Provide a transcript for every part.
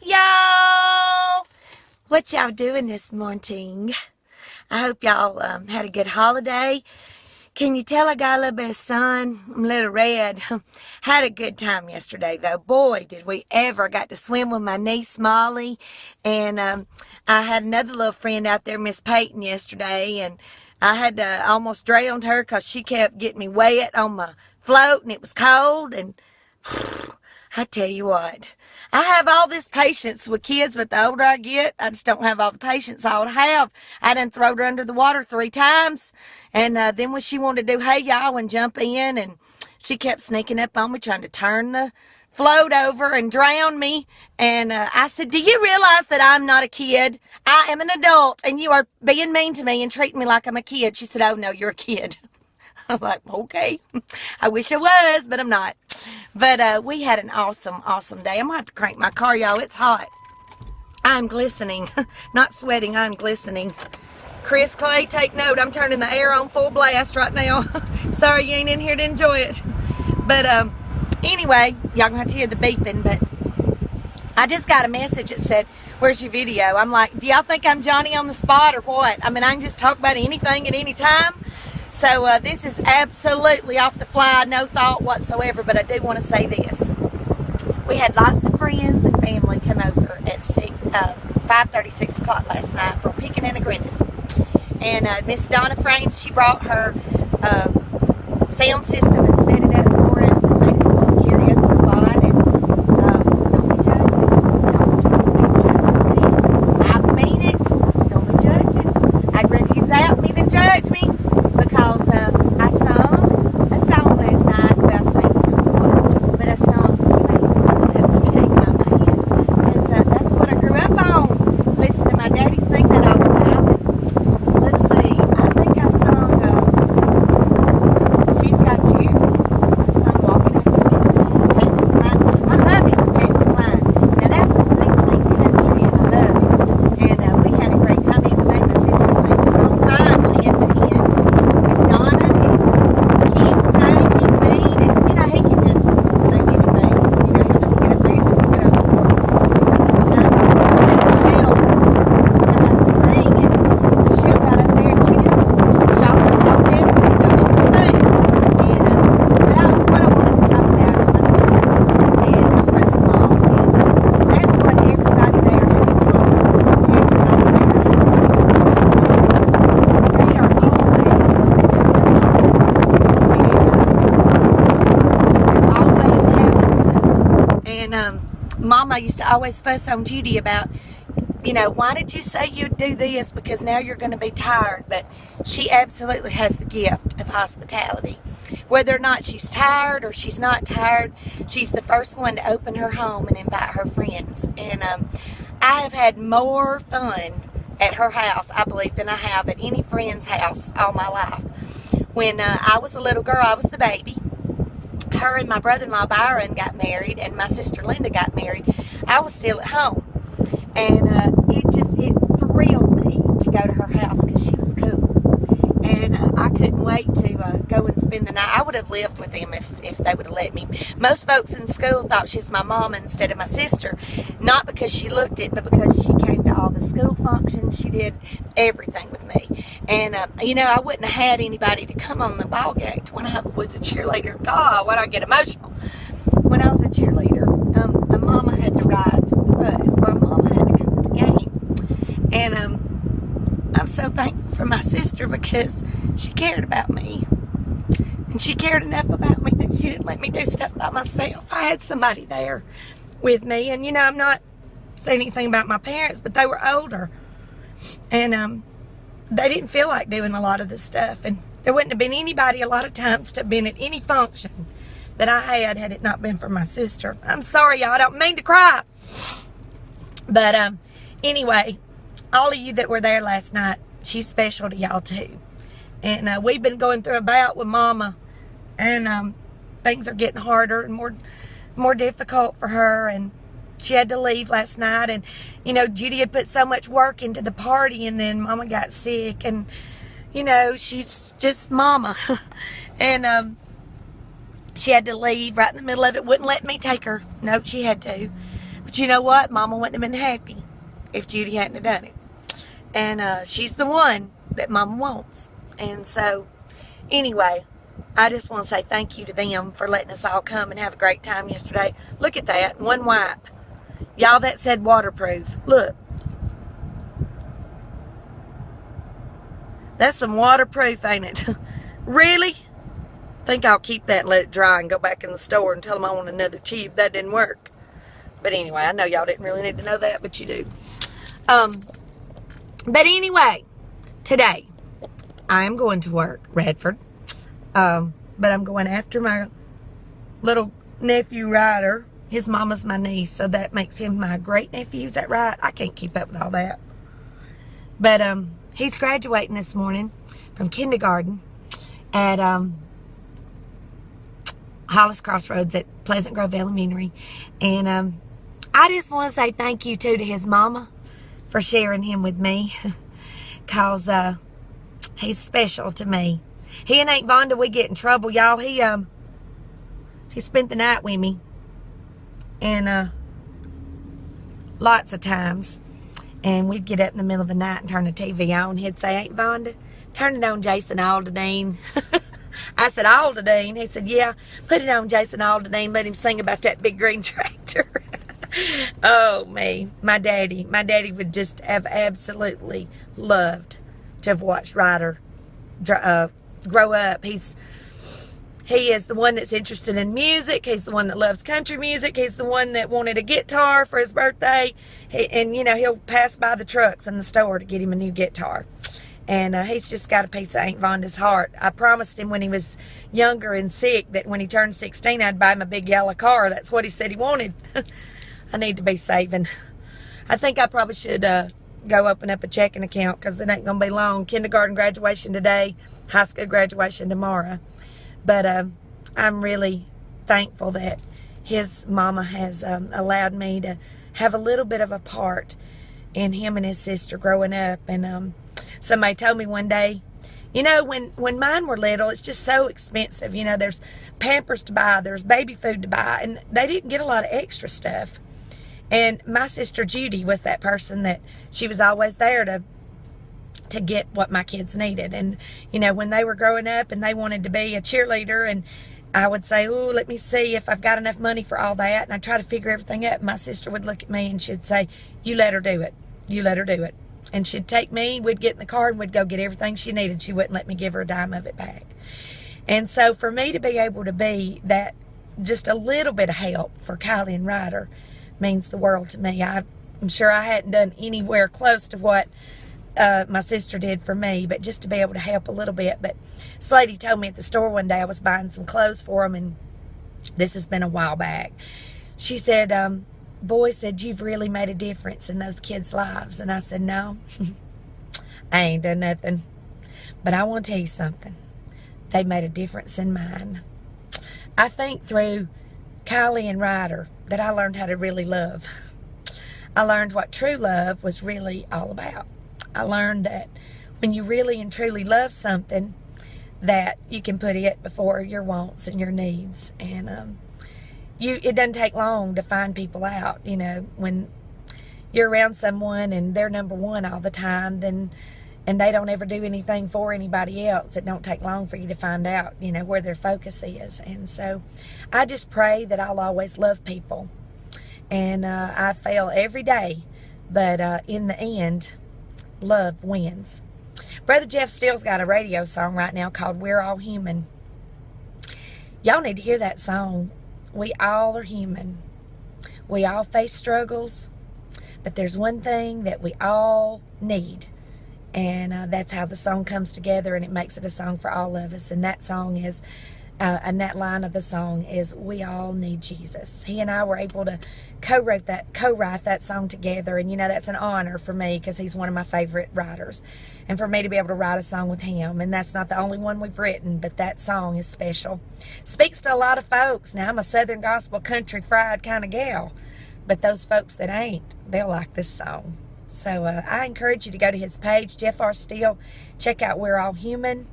Hey y'all! What y'all doing this morning? I hope y'all had a good holiday. Can you tell I got a little bit of sun? I'm a little red. Had a good time yesterday though. Boy, did we ever. Got to swim with my niece Molly. And I had another little friend out there, Miss Peyton, yesterday. And I had to almost drown her because she kept getting me wet on my float and it was cold. And I tell you what, I have all this patience with kids, but the older I get, I just don't have all the patience I would have. I done throwed her under the water 3 times, and then when she wanted to do hey y'all and jump in, and she kept sneaking up on me trying to turn the float over and drown me. And I said, do you realize that I'm not a kid? I am an adult, and you are being mean to me and treating me like I'm a kid. She said, oh no, you're a kid. I was like, okay, I wish I was, but I'm not. But we had an awesome, awesome day. I'm going to have to crank my car, y'all. It's hot. I'm glistening. Not sweating, I'm glistening. Chris Clay, take note. I'm turning the air on full blast right now. Sorry you ain't in here to enjoy it. But anyway, y'all going to have to hear the beeping. But I just got a message that said, where's your video? I'm like, do y'all think I'm Johnny on the spot or what? I mean, I can just talk about anything at any time. So this is absolutely off the fly, no thought whatsoever, but I do want to say this. We had lots of friends and family come over at 5:30, 6 o'clock last night for picking and a grinning. And Miss Donna Frame, she brought her sound system and set it up for us and made us a little karaoke spot. And don't be judging. Don't be judging me. I mean it. Don't be judging. I'd rather you zap me than judge me. Because I sung a song last night. Well, I sang one, but I sung You Ain't Good Enough to Take My Man. Because that's what I grew up on. Listen to my daddy sing that all the time. And let's see, I think I sung She's Got You. I sung Walking After Midnight, Patsy Cline. I love me some Patsy Cline. Now that's some clean country, and I love it. And we had a great time. I even made my sister sing a song finally at the end. Mama used to always fuss on Judy about, you know, why did you say you'd do this? Because now you're going to be tired. But she absolutely has the gift of hospitality. Whether or not she's tired or she's not tired, she's the first one to open her home and invite her friends. And I have had more fun at her house, I believe, than I have at any friend's house all my life. When I was a little girl, I was the baby. Her and my brother-in-law Byron got married, and my sister Linda got married. I was still at home, and it thrilled me to go to her house because she was cool, and I couldn't wait to go and spend the night. I would have lived with them if they would have let me. Most folks in school thought she was my mom instead of my sister, not because she looked it, but because she came to all the school functions. She did everything with me. And, you know, I wouldn't have had anybody to come on the ball gate when I was a cheerleader. God, why do I get emotional? When I was a cheerleader, a mama had to ride the bus, or a mama had to come to the game. And I'm so thankful for my sister because she cared about me. And she cared enough about me that she didn't let me do stuff by myself. I had somebody there with me. And, you know, I'm not saying anything about my parents, but they were older. And, they didn't feel like doing a lot of this stuff, and there wouldn't have been anybody a lot of times to have been at any function that I had it not been for my sister. I'm sorry, y'all. I don't mean to cry. But anyway, all of you that were there last night, she's special to y'all too. And we've been going through a bout with Mama, and things are getting harder and more difficult for her, and she had to leave last night. And you know, Judy had put so much work into the party, and then Mama got sick, and you know, she's just Mama. And she had to leave right in the middle of it. Wouldn't let me take her. No, she had to. But you know what? Mama wouldn't have been happy if Judy hadn't have done it. And she's the one that Mama wants. And so, anyway, I just want to say thank you to them for letting us all come and have a great time yesterday. Look at that. One wipe. Y'all, that said waterproof. Look. That's some waterproof, ain't it? Really? Think I'll keep that and let it dry and go back in the store and tell them I want another tube. That didn't work. But anyway, I know y'all didn't really need to know that, but you do. But anyway, today, I am going to work, Redford. But I'm going after my little nephew, Ryder. His mama's my niece, so that makes him my great nephew. Is that right? I can't keep up with all that. But he's graduating this morning from kindergarten at Hollis Crossroads at Pleasant Grove Elementary. And I just want to say thank you, too, to his mama for sharing him with me. Because he's special to me. He and Aunt Vonda, we get in trouble, y'all. He spent the night with me. And lots of times. And we'd get up in the middle of the night and turn the TV on. He'd say, Aunt Vonda, turn it on Jason Aldean. I said, Aldean? He said, yeah, put it on Jason Aldean. Let him sing about that big green tractor. Oh, me. My daddy would just have absolutely loved to have watched Ryder grow up. He is the one that's interested in music. He's the one that loves country music. He's the one that wanted a guitar for his birthday. And, you know, he'll pass by the trucks in the store to get him a new guitar. And he's just got a piece of Aunt Vonda's heart. I promised him when he was younger and sick that when he turned 16, I'd buy him a big yellow car. That's what he said he wanted. I need to be saving. I think I probably should go open up a checking account because it ain't going to be long. Kindergarten graduation today, high school graduation tomorrow. But I'm really thankful that his mama has allowed me to have a little bit of a part in him and his sister growing up. And somebody told me one day, you know, when mine were little, it's just so expensive. You know, there's Pampers to buy, there's baby food to buy, and they didn't get a lot of extra stuff. And my sister Judy was that person that she was always there to get what my kids needed. And, you know, when they were growing up and they wanted to be a cheerleader, and I would say, oh, let me see if I've got enough money for all that. And I'd try to figure everything up. My sister would look at me and she'd say, you let her do it. You let her do it. And she'd take me, we'd get in the car and we'd go get everything she needed. She wouldn't let me give her a dime of it back. And so for me to be able to be that, just a little bit of help for Kylie and Ryder means the world to me. I'm sure I hadn't done anywhere close to what my sister did for me, but just to be able to help a little bit. But this lady told me at the store one day, I was buying some clothes for them, and this has been a while back. She said, boy said, you've really made a difference in those kids' lives. And I said, no, I ain't done nothing. But I want to tell you something. They made a difference in mine. I think through Kylie and Ryder that I learned how to really love. I learned what true love was really all about. I learned that when you really and truly love something, that you can put it before your wants and your needs. And it doesn't take long to find people out. You know, when you're around someone and they're number one all the time, and they don't ever do anything for anybody else, it don't take long for you to find out, you know, where their focus is. And so I just pray that I'll always love people. And I fail every day, but in the end, love wins. Brother Jeff Steele's got a radio song right now called We're All Human. Y'all need to hear that song. We all are human. We all face struggles, but there's one thing that we all need. And that's how the song comes together, and it makes it a song for all of us. And that song is, and that line of the song is, we all need Jesus. He and I were able to co-write that song together. And, you know, that's an honor for me because he's one of my favorite writers. And for me to be able to write a song with him. And that's not the only one we've written, but that song is special. Speaks to a lot of folks. Now, I'm a Southern gospel country fried kind of gal. But those folks that ain't, they'll like this song. So I encourage you to go to his page, Jeff R. Steele. Check out We're All Human.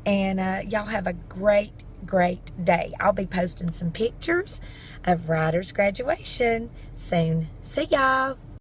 And y'all have a great, great day. I'll be posting some pictures of Ryder's graduation soon. See y'all.